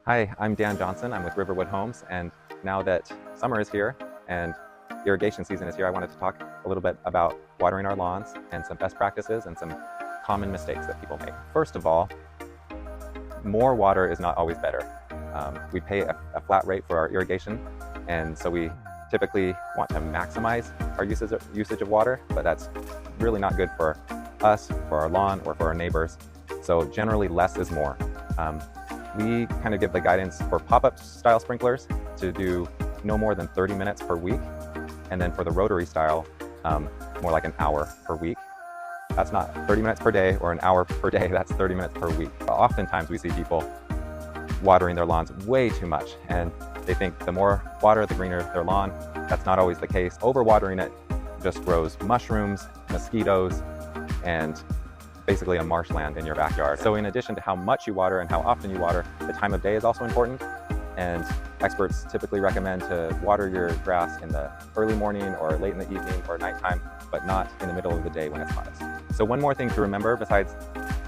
Hi, I'm Dan Johnson. I'm with Riverwood Homes, and now that summer is here and irrigation season is here, I wanted to talk a little bit about watering our lawns and some best practices and some common mistakes that people make. First of all, more water is not always better. We pay a flat rate for our irrigation, and so we typically want to maximize our usage of water, but that's really not good for us, for our lawn, or for our neighbors. So generally less is more. We kind of give the guidance for pop-up style sprinklers to do no more than 30 minutes per week. And then for the rotary style, more like an hour per week. That's not 30 minutes per day or an hour per day, that's 30 minutes per week. Oftentimes we see people watering their lawns way too much, and they think the more water, the greener their lawn. That's not always the case. Overwatering it just grows mushrooms, mosquitoes, and basically a marshland in your backyard. So in addition to how much you water and how often you water, the time of day is also important. And experts typically recommend to water your grass in the early morning or late in the evening or nighttime, but not in the middle of the day when it's hottest. So one more thing to remember, besides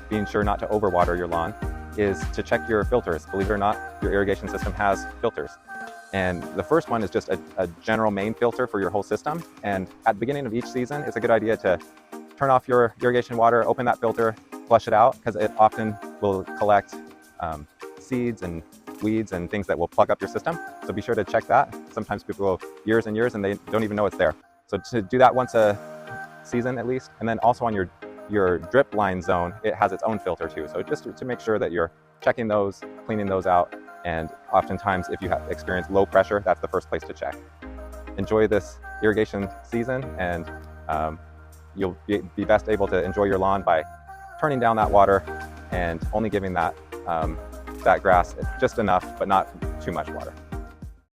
being sure not to overwater your lawn, is to check your filters. Believe it or not, your irrigation system has filters. And the first one is just a general main filter for your whole system. And at the beginning of each season, it's a good idea to turn off your irrigation water, open that filter, flush it out, because it often will collect seeds and weeds and things that will plug up your system. So be sure to check that. Sometimes people go years and years and they don't even know it's there. So to do that once a season at least. And then also on your drip line zone, it has its own filter too. So just to make sure that you're checking those, cleaning those out. And oftentimes if you have experienced low pressure, that's the first place to check. Enjoy this irrigation season, and you'll be best able to enjoy your lawn by turning down that water and only giving that grass just enough, but not too much water.